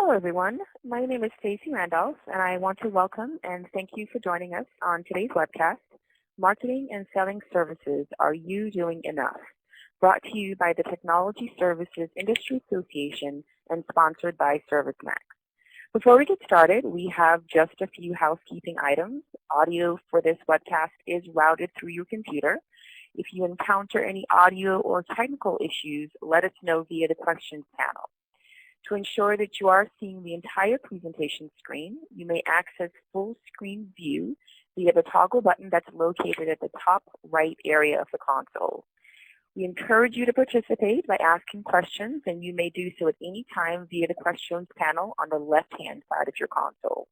Hello, everyone. My name is Stacey Randolph, and I want to welcome and thank you for joining us on today's webcast, Marketing and Selling Services, Are You Doing Enough? Brought to you by the Technology Services Industry Association and sponsored by ServiceMax. Before we get started, we have just a few housekeeping items. Audio for this webcast is routed through your computer. If you encounter any audio or technical issues, let us know via the questions panel. To ensure that you are seeing the entire presentation screen, you may access full screen view via the toggle button that's located at the top right area of the console. We encourage you to participate by asking questions, and you may do so at any time via the questions panel on the left-hand side of your console.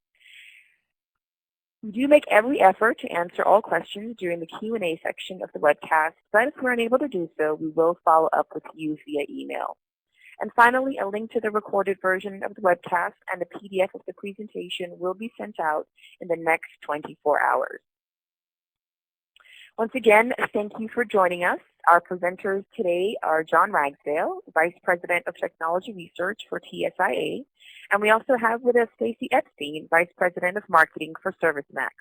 We do make every effort to answer all questions during the Q&A section of the webcast, but if we're unable to do so, we will follow up with you via email. And finally, a link to the recorded version of the webcast and the PDF of the presentation will be sent out in the next 24 hours. Once again, thank you for joining us. Our presenters today are John Ragsdale, Vice President of Technology Research for TSIA, and we also have with us Stacey Epstein, Vice President of Marketing for ServiceMax.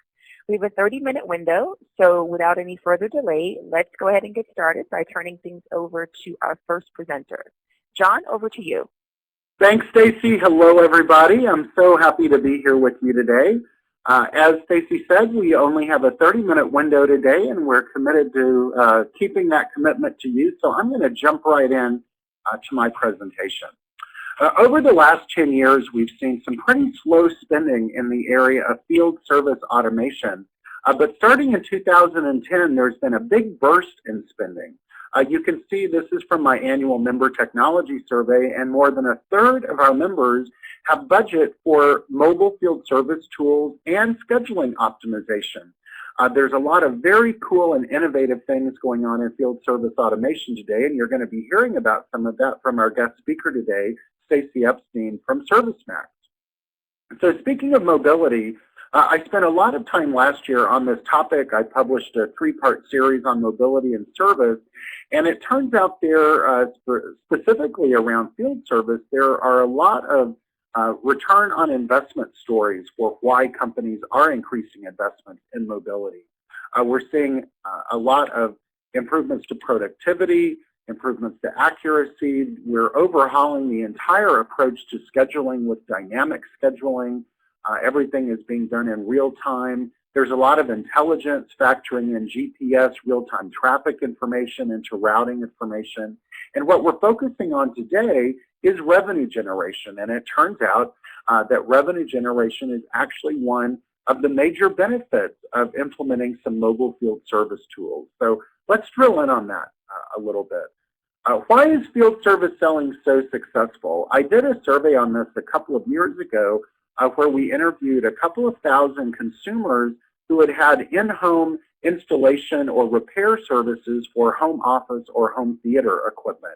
We have a 30-minute window, so without any further delay, let's go ahead and get started by turning things over to our first presenter. John, over to you. Thanks, Stacey. Hello, everybody. I'm so happy to be here with you today. As Stacey said, we only have a 30-minute window today, and we're committed to keeping that commitment to you. So I'm going to jump right in to my presentation. Over the last 10 years, we've seen some pretty slow spending in the area of field service automation. But starting in 2010, there's been a big burst in spending. You can see this is from my annual member technology survey, and more than a third of our members have budget for mobile field service tools and scheduling optimization. There's a lot of very cool and innovative things going on in field service automation today, and you're going to be hearing about some of that from our guest speaker today, Stacey Epstein from ServiceMax. So speaking of mobility, I spent a lot of time last year on this topic. I published a 3-part series on mobility and service, and it turns out there, specifically around field service, there are a lot of return on investment stories for why companies are increasing investment in mobility. We're seeing a lot of improvements to productivity, improvements to accuracy. We're overhauling the entire approach to scheduling with dynamic scheduling. Everything is being done in real time. There's a lot of intelligence factoring in GPS, real-time traffic information into routing information. And what we're focusing on today is revenue generation. And it turns out that revenue generation is actually one of the major benefits of implementing some mobile field service tools. So let's drill in on that a little bit. Why is field service selling so successful? I did a survey on this a couple of years ago where we interviewed a couple of thousand consumers who had had in-home installation or repair services for home office or home theater equipment.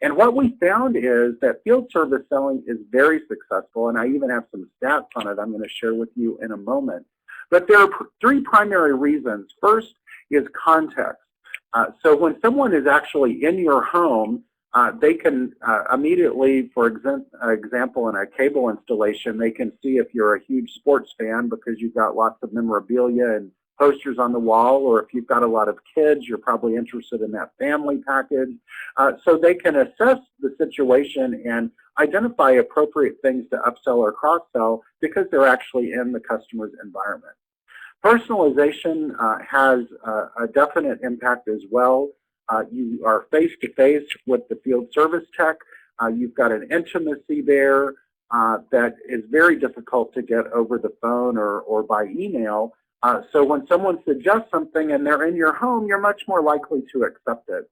And what we found is that field service selling is very successful, and I even have some stats on it I'm going to share with you in a moment. But there are 3 primary reasons. First is context. So when someone is actually in your home, they can immediately, for example, in a cable installation, they can see if you're a huge sports fan because you've got lots of memorabilia and posters on the wall, or if you've got a lot of kids, you're probably interested in that family package. So they can assess the situation and identify appropriate things to upsell or cross-sell because they're actually in the customer's environment. Personalization has a definite impact as well. You are face-to-face with the field service tech. You've got an intimacy there that is very difficult to get over the phone or by email. So when someone suggests something and they're in your home, you're much more likely to accept it.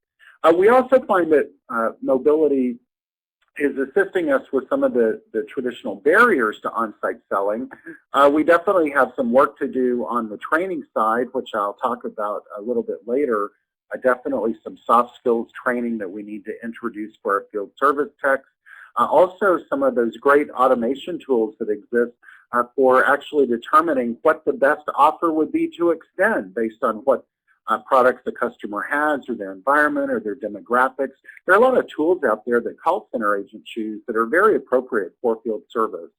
We also find that mobility is assisting us with some of the traditional barriers to on-site selling. We definitely have some work to do on the training side, which I'll talk about a little bit later. Definitely some soft skills training that we need to introduce for our field service techs. Also, some of those great automation tools that exist for actually determining what the best offer would be to extend based on what products the customer has or their environment or their demographics. There are a lot of tools out there that call center agents use that are very appropriate for field service.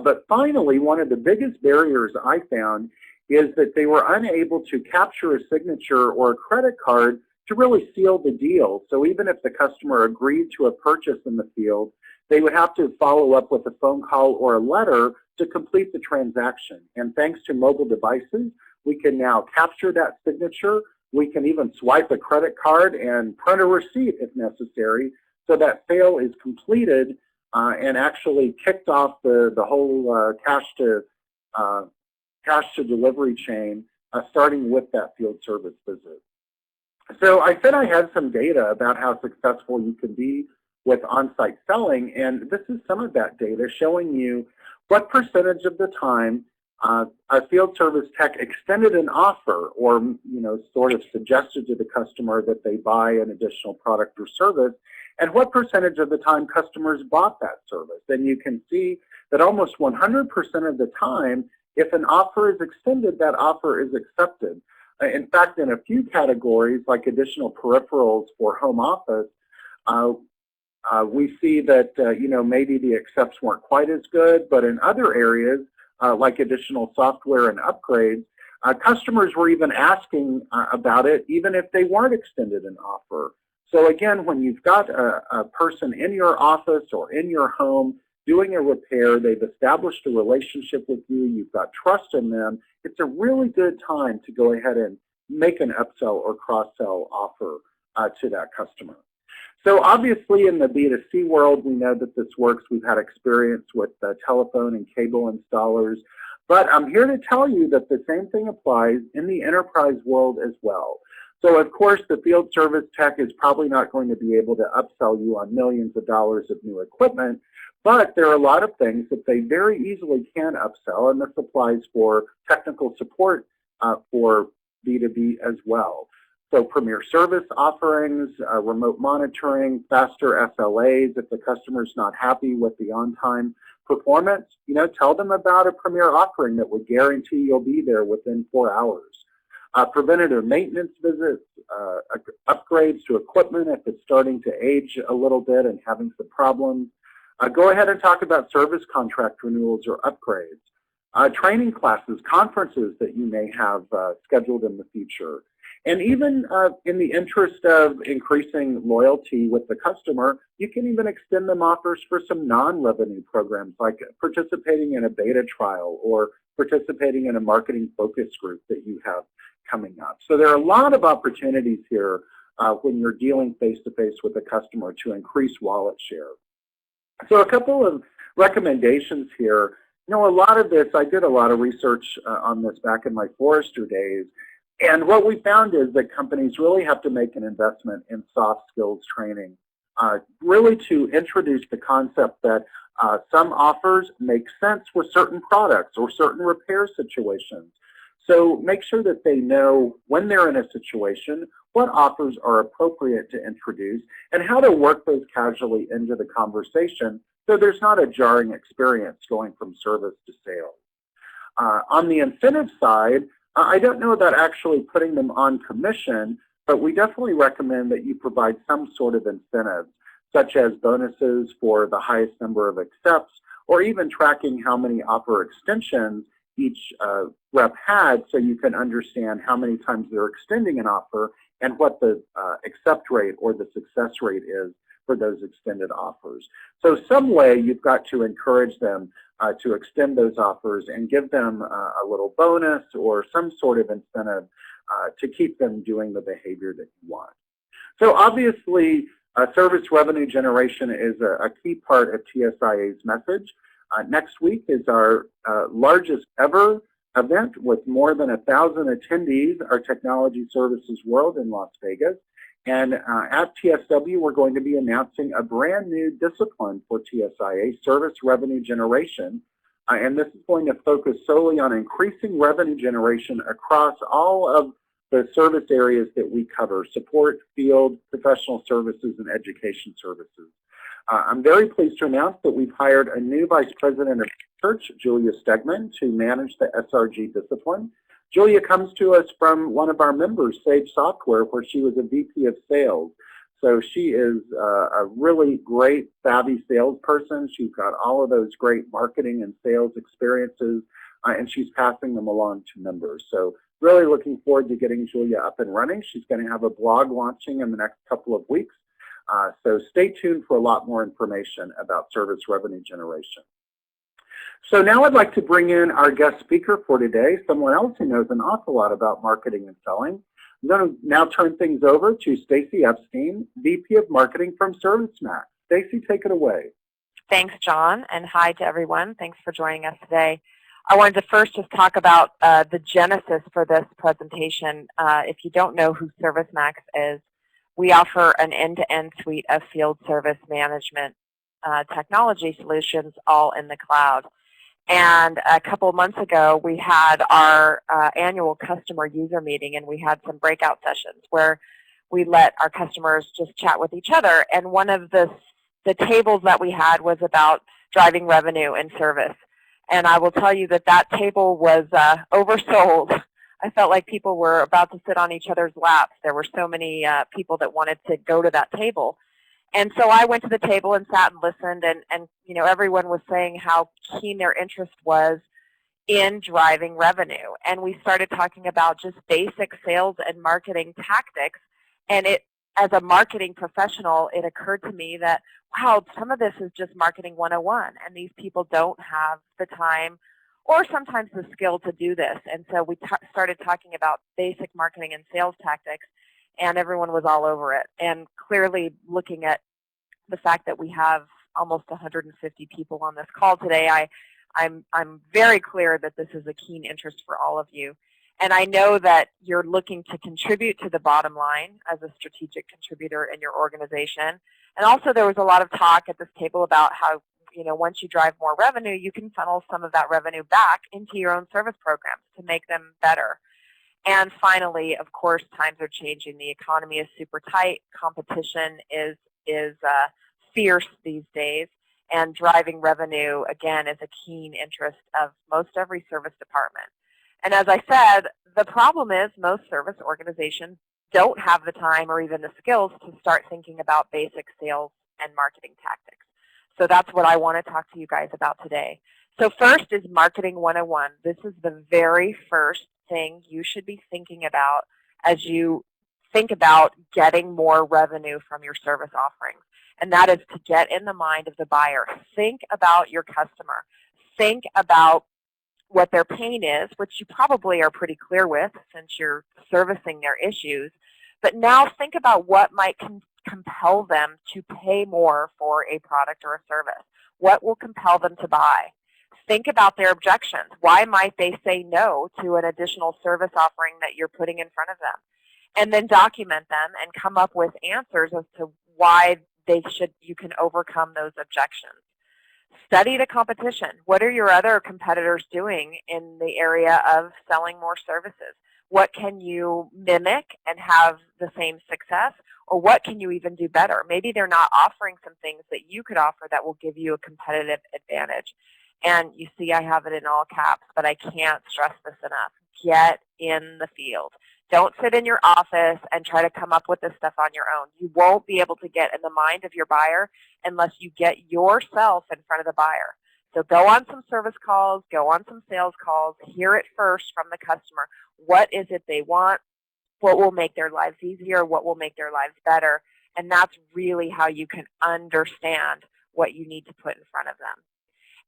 But finally, one of the biggest barriers I found is that they were unable to capture a signature or a credit card to really seal the deal. So even if the customer agreed to a purchase in the field, they would have to follow up with a phone call or a letter to complete the transaction. And thanks to mobile devices, we can now capture that signature. We can even swipe a credit card and print a receipt if necessary, so that sale is completed and actually kicked off the whole cash to delivery chain, starting with that field service visit. So I said I had some data about how successful you can be with on-site selling, and this is some of that data showing you what percentage of the time a field service tech extended an offer or sort of suggested to the customer that they buy an additional product or service, and what percentage of the time customers bought that service. And you can see that almost 100% of the time, if an offer is extended, that offer is accepted. In fact, in a few categories, like additional peripherals for home office, we see that maybe the accepts weren't quite as good, but in other areas, like additional software and upgrades, customers were even asking about it, even if they weren't extended an offer. So again, when you've got a person in your office or in your home doing a repair, they've established a relationship with you, you've got trust in them, it's a really good time to go ahead and make an upsell or cross-sell offer to that customer. So obviously in the B2C world, we know that this works. We've had experience with telephone and cable installers, but I'm here to tell you that the same thing applies in the enterprise world as well. So of course, the field service tech is probably not going to be able to upsell you on millions of dollars of new equipment, but there are a lot of things that they very easily can upsell, and this applies for technical support for B2B as well. So premier service offerings, remote monitoring, faster SLAs. If the customer's not happy with the on-time performance, tell them about a premier offering that would guarantee you'll be there within 4 hours. Preventative maintenance visits, upgrades to equipment if it's starting to age a little bit and having some problems. Go ahead and talk about service contract renewals or upgrades. Training classes, conferences that you may have scheduled in the future. And even in the interest of increasing loyalty with the customer, you can even extend them offers for some non-revenue programs, like participating in a beta trial or participating in a marketing focus group that you have coming up. So there are a lot of opportunities here when you're dealing face-to-face with a customer to increase wallet share. So a couple of recommendations here. A lot of this, I did a lot of research on this back in my Forrester days, and what we found is that companies really have to make an investment in soft skills training, really to introduce the concept that some offers make sense with certain products or certain repair situations. So make sure that they know when they're in a situation what offers are appropriate to introduce and how to work those casually into the conversation so there's not a jarring experience going from service to sales. On the incentive side, I don't know about actually putting them on commission, but we definitely recommend that you provide some sort of incentive, such as bonuses for the highest number of accepts, or even tracking how many offer extensions each rep had so you can understand how many times they're extending an offer and what the accept rate or the success rate is for those extended offers. So some way you've got to encourage them to extend those offers and give them a little bonus or some sort of incentive to keep them doing the behavior that you want. So obviously, service revenue generation is a key part of TSIA's message. Next week is our largest ever event with more than 1,000 attendees, our Technology Services World in Las Vegas. And at TSW, we're going to be announcing a brand new discipline for TSIA, service revenue generation. And this is going to focus solely on increasing revenue generation across all of the service areas that we cover: support, field, professional services, and education services. I'm very pleased to announce that we've hired a new Vice President of Research, Julia Stegman, to manage the SRG discipline. Julia comes to us from one of our members, Sage Software, where she was a VP of Sales. So she is a really great, savvy salesperson. She's got all of those great marketing and sales experiences, and she's passing them along to members. So really looking forward to getting Julia up and running. She's going to have a blog launching in the next couple of weeks. So stay tuned for a lot more information about service revenue generation. So now I'd like to bring in our guest speaker for today, someone else who knows an awful lot about marketing and selling. I'm going to now turn things over to Stacy Epstein, VP of Marketing from ServiceMax. Stacy, take it away. Thanks, John, and hi to everyone. Thanks for joining us today. I wanted to first just talk about the genesis for this presentation. If you don't know who ServiceMax is, we offer an end-to-end suite of field service management technology solutions all in the cloud. And a couple of months ago, we had our annual customer user meeting, and we had some breakout sessions where we let our customers just chat with each other. And one of the tables that we had was about driving revenue and service. And I will tell you that that table was oversold. I felt like people were about to sit on each other's laps. There were so many people that wanted to go to that table. And so I went to the table and sat and listened, and you know, everyone was saying how keen their interest was in driving revenue. And we started talking about just basic sales and marketing tactics. And as a marketing professional, it occurred to me that, wow, some of this is just marketing 101, and these people don't have the time or sometimes the skill to do this. And so we started talking about basic marketing and sales tactics, and everyone was all over it. And clearly, looking at the fact that we have almost 150 people on this call today, I'm very clear that this is a keen interest for all of you. And I know that you're looking to contribute to the bottom line as a strategic contributor in your organization. And also, there was a lot of talk at this table about how, you know, once you drive more revenue, you can funnel some of that revenue back into your own service programs to make them better. And finally, of course, times are changing. The economy is super tight. Competition is fierce these days. And driving revenue, again, is a keen interest of most every service department. And as I said, the problem is most service organizations don't have the time or even the skills to start thinking about basic sales and marketing tactics. So that's what I want to talk to you guys about today. So first is Marketing 101. This is the very first thing you should be thinking about as you think about getting more revenue from your service offerings. And that is to get in the mind of the buyer. Think about your customer. Think about what their pain is, which you probably are pretty clear with since you're servicing their issues. But now think about what might compel them to pay more for a product or a service. What will compel them to buy? Think about their objections. Why might they say no to an additional service offering that you're putting in front of them? And then document them and come up with answers as to why you can overcome those objections. Study the competition. What are your other competitors doing in the area of selling more services? What can you mimic and have the same success? Or what can you even do better? Maybe they're not offering some things that you could offer that will give you a competitive advantage. And you see I have it in all caps, but I can't stress this enough. Get in the field. Don't sit in your office and try to come up with this stuff on your own. You won't be able to get in the mind of your buyer unless you get yourself in front of the buyer. So go on some service calls, go on some sales calls, hear it first from the customer. What is it they want? What will make their lives easier? What will make their lives better? And that's really how you can understand what you need to put in front of them.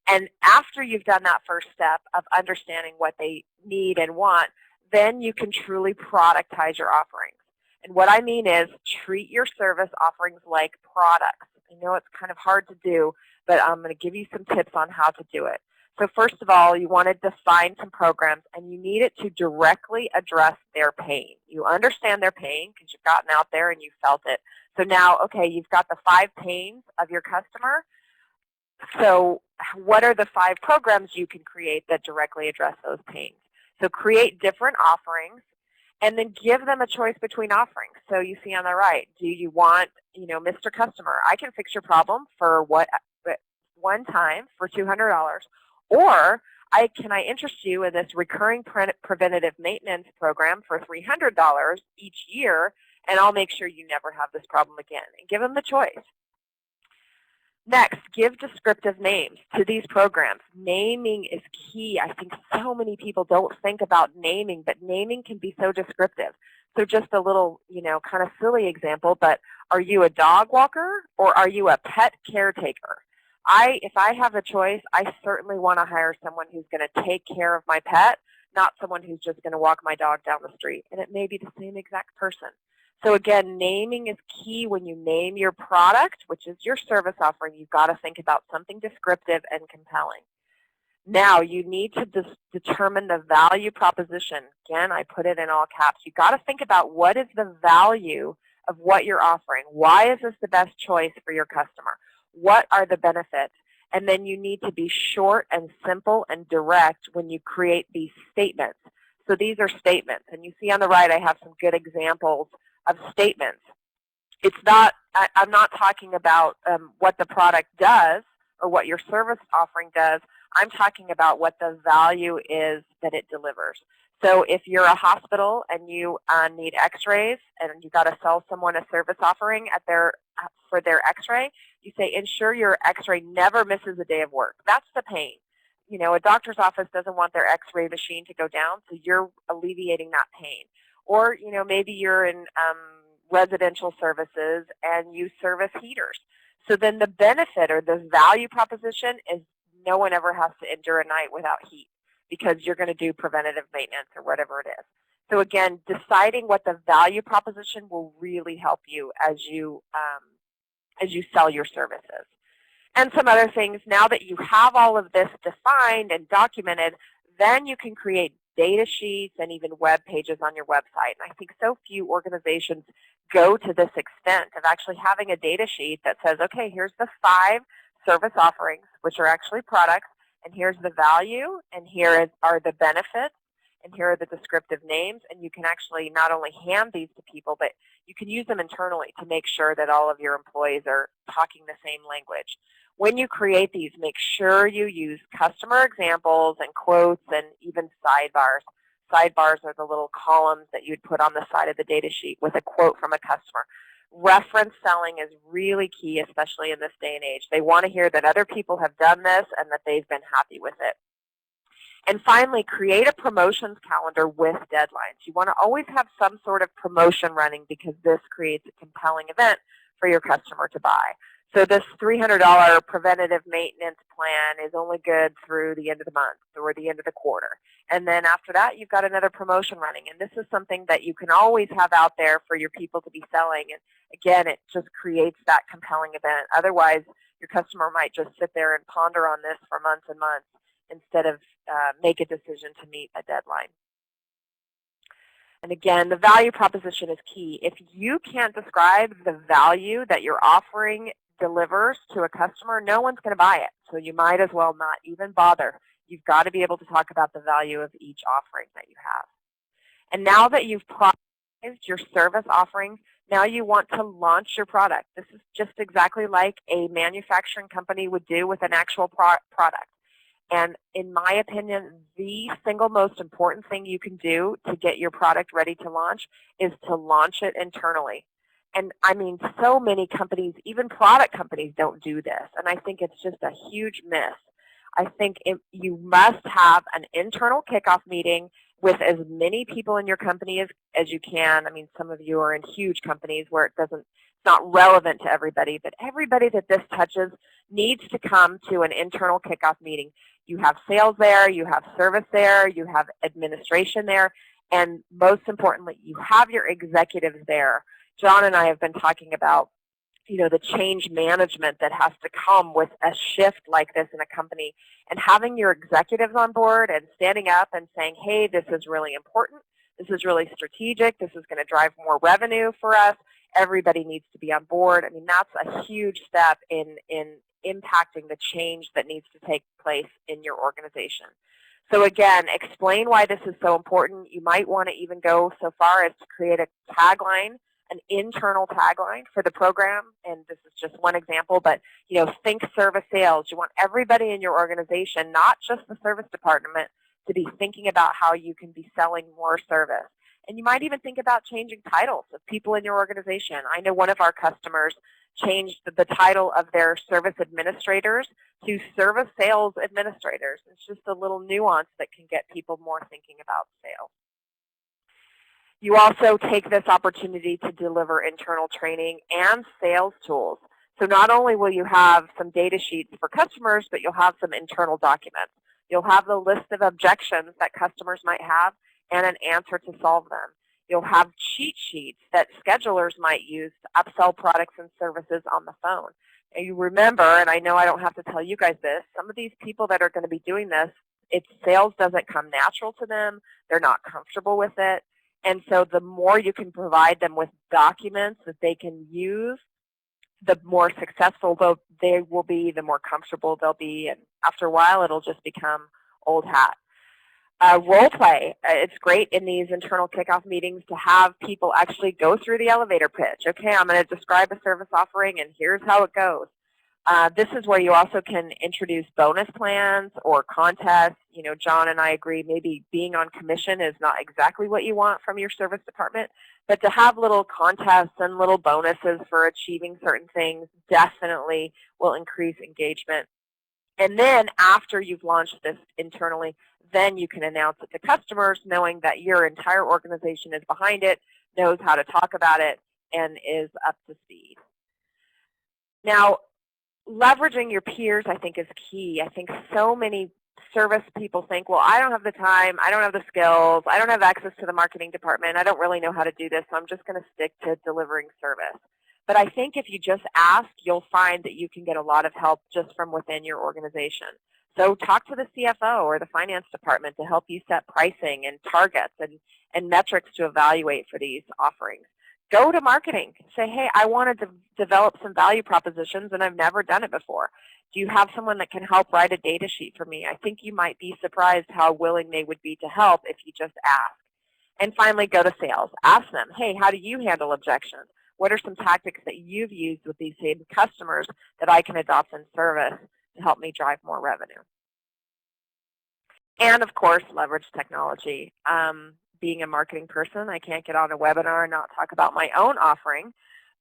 And after you've done that first step of understanding what they need and want, then you can truly productize your offerings. And what I mean is treat your service offerings like products. I know it's kind of hard to do, but I'm going to give you some tips on how to do it. So first of all, you want to define some programs, and you need it to directly address their pain. You understand their pain because you've gotten out there and you felt it. So now, okay, you've got the 5 pains of your customer. So what are the 5 programs you can create that directly address those pains? So create different offerings and then give them a choice between offerings. So you see on the right, do you want, Mr. Customer, I can fix your problem for one time for $200, or can I interest you in this recurring preventative maintenance program for $300 each year, and I'll make sure you never have this problem again. And give them the choice. Next, give descriptive names to these programs. Naming is key. I think so many people don't think about naming, but naming can be so descriptive. So just a little, kind of silly example, but are you a dog walker or are you a pet caretaker? If I have a choice, I certainly want to hire someone who's going to take care of my pet, not someone who's just going to walk my dog down the street. And it may be the same exact person. So again, naming is key when you name your product, which is your service offering. You've got to think about something descriptive and compelling. Now, you need to determine the value proposition. Again, I put it in all caps. You've got to think about what is the value of what you're offering. Why is this the best choice for your customer? What are the benefits? And then you need to be short and simple and direct when you create these statements. So these are statements. And you see on the right I have some good examples of statements. It's not, I'm not talking about what the product does or what your service offering does. I'm talking about what the value is that it delivers. So if you're a hospital and you need x-rays and you've got to sell someone a service offering for their x-ray, you say, ensure your x-ray never misses a day of work. That's the pain. A doctor's office doesn't want their x-ray machine to go down, so you're alleviating that pain. Or, maybe you're in residential services and you service heaters. So then the benefit or the value proposition is no one ever has to endure a night without heat because you're going to do preventative maintenance or whatever it is. So again, deciding what the value proposition will really help you as you sell your services. And some other things, now that you have all of this defined and documented, then you can create data sheets and even web pages on your website. And I think so few organizations go to this extent of actually having a data sheet that says, okay, here's the 5 service offerings, which are actually products, and here's the value, and here are the benefits, and here are the descriptive names. And you can actually not only hand these to people, but you can use them internally to make sure that all of your employees are talking the same language. When you create these, make sure you use customer examples and quotes and even sidebars. Sidebars are the little columns that you'd put on the side of the data sheet with a quote from a customer. Reference selling is really key, especially in this day and age. They want to hear that other people have done this and that they've been happy with it. And finally, create a promotions calendar with deadlines. You want to always have some sort of promotion running because this creates a compelling event for your customer to buy. So this $300 preventative maintenance plan is only good through the end of the month or the end of the quarter. And then after that, you've got another promotion running. And this is something that you can always have out there for your people to be selling. And again, it just creates that compelling event. Otherwise, your customer might just sit there and ponder on this for months and months instead of make a decision to meet a deadline. And again, the value proposition is key. If you can't describe the value that your offering delivers to a customer, no one's going to buy it. So you might as well not even bother. You've got to be able to talk about the value of each offering that you have. And now that you've productized your service offerings, now you want to launch your product. This is just exactly like a manufacturing company would do with an actual product. And in my opinion, the single most important thing you can do to get your product ready to launch is to launch it internally. And I mean, so many companies, even product companies, don't do this. And I think it's just a huge miss. I think you must have an internal kickoff meeting with as many people in your company as you can. I mean, some of you are in huge companies where it's not relevant to everybody, but everybody that this touches needs to come to an internal kickoff meeting. You have sales there, you have service there, you have administration there, and most importantly, you have your executives there. John and I have been talking about, the change management that has to come with a shift like this in a company, and having your executives on board and standing up and saying, hey, this is really important, this is really strategic, this is going to drive more revenue for us, everybody needs to be on board. I mean, that's a huge step in impacting the change that needs to take place in your organization. So again, explain why this is so important. You might want to even go so far as to create a tagline an internal tagline for the program, and this is just one example, but think service sales. You want everybody in your organization, not just the service department, to be thinking about how you can be selling more service. And you might even think about changing titles of people in your organization. I know one of our customers changed the title of their service administrators to service sales administrators. It's just a little nuance that can get people more thinking about sales. You also take this opportunity to deliver internal training and sales tools. So not only will you have some data sheets for customers, but you'll have some internal documents. You'll have the list of objections that customers might have and an answer to solve them. You'll have cheat sheets that schedulers might use to upsell products and services on the phone. And you remember, and I know I don't have to tell you guys this, some of these people that are going to be doing this, sales doesn't come natural to them. They're not comfortable with it. And so the more you can provide them with documents that they can use, the more successful they will be, the more comfortable they'll be. And after a while, it'll just become old hat. Role play. It's great in these internal kickoff meetings to have people actually go through the elevator pitch. Okay, I'm going to describe a service offering, and here's how it goes. This is where you also can introduce bonus plans or contests. John and I agree maybe being on commission is not exactly what you want from your service department, but to have little contests and little bonuses for achieving certain things definitely will increase engagement. And then after you've launched this internally, then you can announce it to customers, knowing that your entire organization is behind it, knows how to talk about it, and is up to speed. Now, leveraging your peers, I think, is key. I think so many service people think, well, I don't have the time, I don't have the skills, I don't have access to the marketing department, I don't really know how to do this, so I'm just going to stick to delivering service. But I think if you just ask, you'll find that you can get a lot of help just from within your organization. So talk to the CFO or the finance department to help you set pricing and targets and metrics to evaluate for these offerings. Go to marketing. Say, hey, I want to develop some value propositions, and I've never done it before. Do you have someone that can help write a data sheet for me? I think you might be surprised how willing they would be to help if you just ask. And finally, go to sales. Ask them, hey, how do you handle objections? What are some tactics that you've used with these same customers that I can adopt in service to help me drive more revenue? And, of course, leverage technology. Being a marketing person, I can't get on a webinar and not talk about my own offering.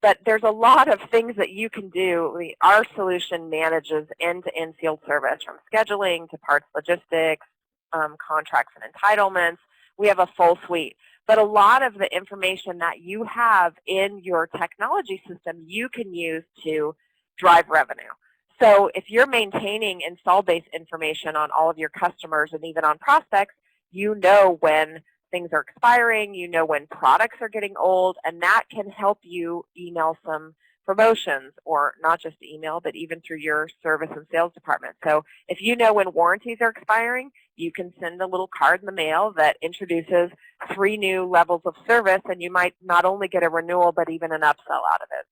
But there's a lot of things that you can do. Our solution manages end-to-end field service, from scheduling to parts logistics, contracts and entitlements. We have a full suite. But a lot of the information that you have in your technology system, you can use to drive revenue. So if you're maintaining install-based information on all of your customers and even on prospects, you know when things are expiring, you know when products are getting old, and that can help you email some promotions, or not just email, but even through your service and sales department. So if you know when warranties are expiring, you can send a little card in the mail that introduces 3 new levels of service, and you might not only get a renewal, but even an upsell out of it.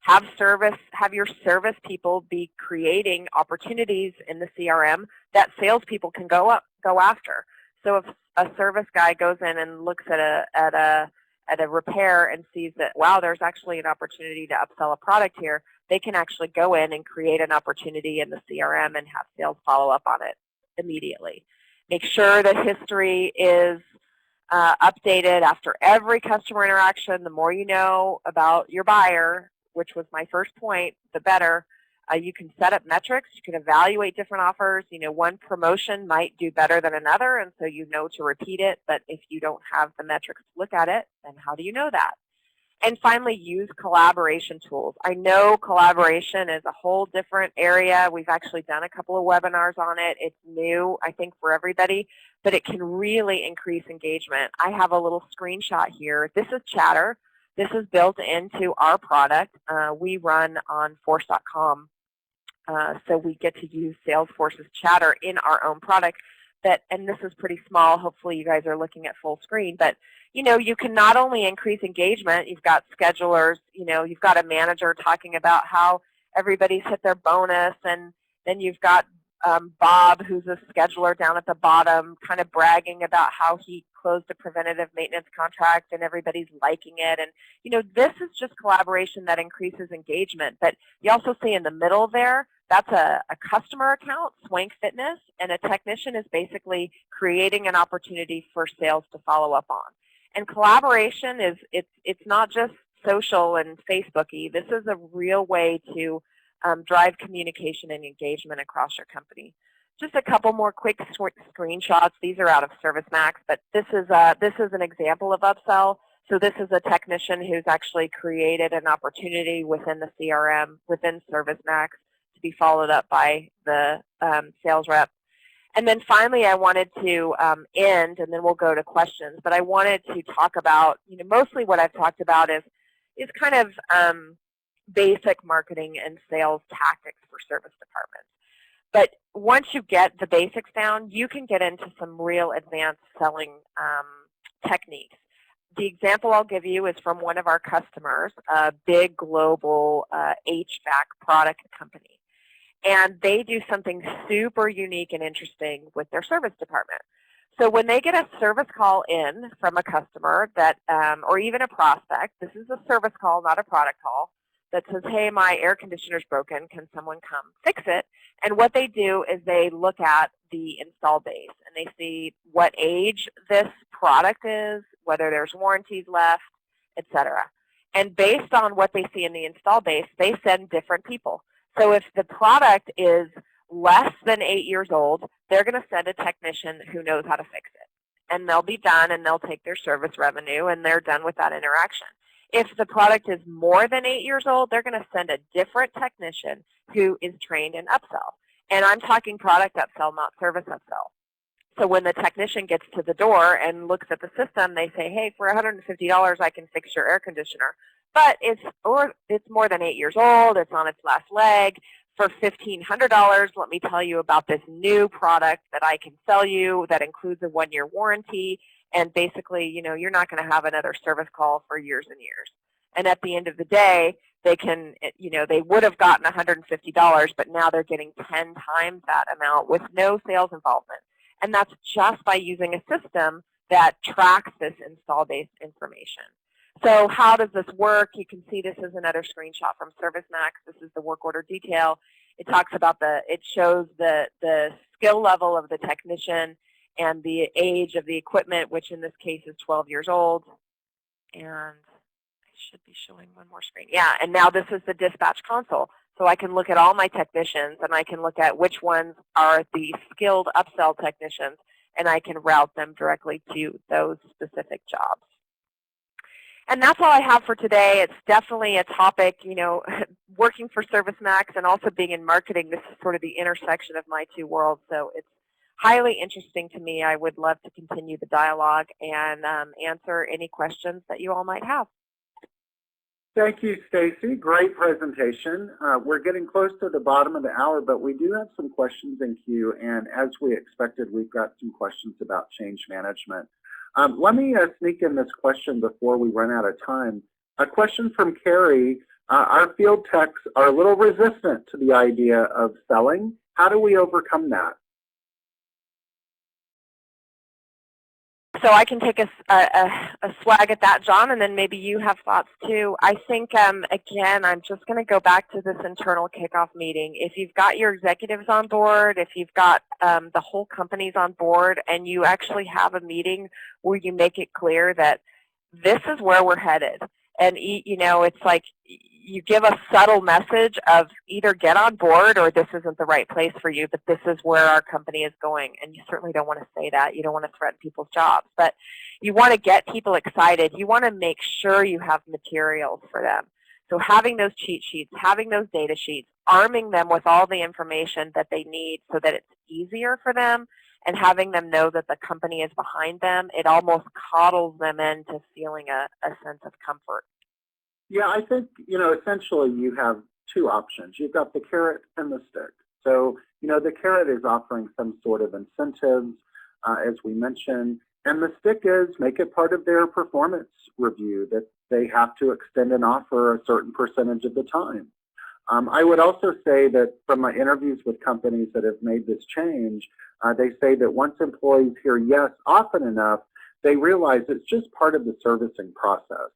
Have your service people be creating opportunities in the CRM that salespeople can go after. So if a service guy goes in and looks at a repair and sees that, wow, there's actually an opportunity to upsell a product here, they can actually go in and create an opportunity in the CRM and have sales follow up on it immediately. Make sure that history is updated after every customer interaction. The more you know about your buyer, which was my first point, the better. You can set up metrics. You can evaluate different offers. One promotion might do better than another, and so you know to repeat it. But if you don't have the metrics to look at it, then how do you know that? And finally, use collaboration tools. I know collaboration is a whole different area. We've actually done a couple of webinars on it. It's new, I think, for everybody, but it can really increase engagement. I have a little screenshot here. This is Chatter. This is built into our product. We run on Force.com. So we get to use Salesforce's Chatter in our own product. And this is pretty small. Hopefully you guys are looking at full screen. But, you can not only increase engagement. You've got schedulers. You've got a manager talking about how everybody's hit their bonus. And then you've got Bob, who's a scheduler down at the bottom, kind of bragging about how he closed a preventative maintenance contract and everybody's liking it. And, you know, this is just collaboration that increases engagement. But you also see in the middle there, that's a customer account, Swank Fitness, and a technician is basically creating an opportunity for sales to follow up on. And collaboration is, it's not just social and Facebooky. This is a real way to drive communication and engagement across your company. Just a couple more quick screenshots. These are out of ServiceMax, but this is an example of upsell. So this is a technician who's actually created an opportunity within the CRM, within ServiceMax, to be followed up by the sales rep. And then finally, I wanted to end, and then we'll go to questions. But I wanted to talk about, you know, mostly what I've talked about is kind of basic marketing and sales tactics for service departments. But once you get the basics down, you can get into some real advanced selling techniques. The example I'll give you is from one of our customers, a big global HVAC product company. And they do something super unique and interesting with their service department. So when they get a service call in from a customer that, or even a prospect, this is a service call, not a product call, that says, hey, my air conditioner's broken, can someone come fix it? And what they do is they look at the install base and they see what age this product is, whether there's warranties left, etc. And based on what they see in the install base, they send different people. So if the product is less than 8 years old, they're going to send a technician who knows how to fix it. And they'll be done and they'll take their service revenue and they're done with that interaction. If the product is more than 8 years old, they're going to send a different technician who is trained in upsell. And I'm talking product upsell, not service upsell. So when the technician gets to the door and looks at the system, they say, hey, for $150, I can fix your air conditioner. But it's more than 8 years old. It's on its last leg. For $1,500, let me tell you about this new product that I can sell you that includes a 1-year warranty. And basically, you know, you're not going to have another service call for years and years. And at the end of the day, they can, you know, they would have gotten $150, but now they're getting 10 times that amount with no sales involvement. And that's just by using a system that tracks this install-based information. So how does this work? You can see this is another screenshot from ServiceMax. This is the work order detail. It talks about it shows the skill level of the technician and the age of the equipment, which in this case is 12 years old. And I should be showing one more screen. Yeah, and now this is the dispatch console. So I can look at all my technicians, and I can look at which ones are the skilled upsell technicians, and I can route them directly to those specific jobs. And that's all I have for today. It's definitely a topic, you know, working for ServiceMax and also being in marketing. This is sort of the intersection of my two worlds. So it's highly interesting to me. I would love to continue the dialogue and answer any questions that you all might have. Thank you, Stacy. Great presentation. We're getting close to the bottom of the hour, but we do have some questions in queue. And as we expected, we've got some questions about change management. Let me sneak in this question before we run out of time. A question from Carrie. Our field techs are a little resistant to the idea of selling. How do we overcome that? So I can take a swag at that, John, and then maybe you have thoughts too. I think, again, I'm just going to go back to this internal kickoff meeting. If you've got your executives on board, if you've got the whole company's on board, and you actually have a meeting where you make it clear that this is where we're headed. And, you know, it's like you give a subtle message of either get on board or this isn't the right place for you, but this is where our company is going. And you certainly don't want to say that. You don't want to threaten people's jobs. But you want to get people excited. You want to make sure you have materials for them. So having those cheat sheets, having those data sheets, arming them with all the information that they need so that it's easier for them, and having them know that the company is behind them, it almost coddles them into feeling a sense of comfort. Yeah, I think, you know, essentially you have two options. You've got the carrot and the stick. So, you know, the carrot is offering some sort of incentives, as we mentioned, and the stick is make it part of their performance review that they have to extend an offer a certain percentage of the time. I would also say that from my interviews with companies that have made this change, they say that once employees hear yes often enough, they realize it's just part of the servicing process.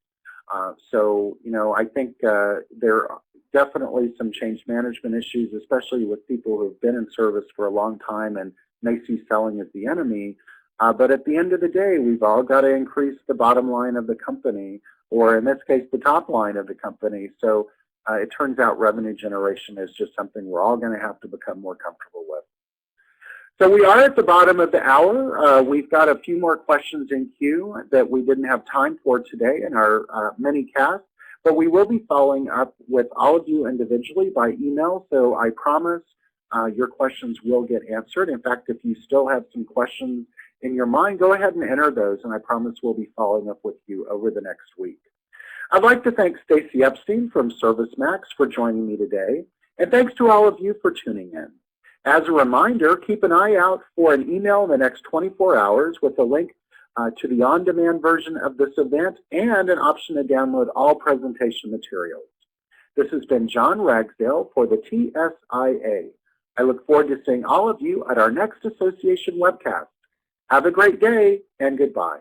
So, I think there are definitely some change management issues, especially with people who have been in service for a long time and may see selling as the enemy. But at the end of the day, we've all got to increase the bottom line of the company, or in this case, the top line of the company. So it turns out revenue generation is just something we're all going to have to become more comfortable with. So we are at the bottom of the hour. We've got a few more questions in queue that we didn't have time for today in our mini cast, but we will be following up with all of you individually by email. So I promise your questions will get answered. In fact, if you still have some questions in your mind, go ahead and enter those, and I promise we'll be following up with you over the next week. I'd like to thank Stacy Epstein from ServiceMax for joining me today, and thanks to all of you for tuning in. As a reminder, keep an eye out for an email in the next 24 hours with a link to the on-demand version of this event and an option to download all presentation materials. This has been John Ragsdale for the TSIA. I look forward to seeing all of you at our next association webcast. Have a great day, and goodbye.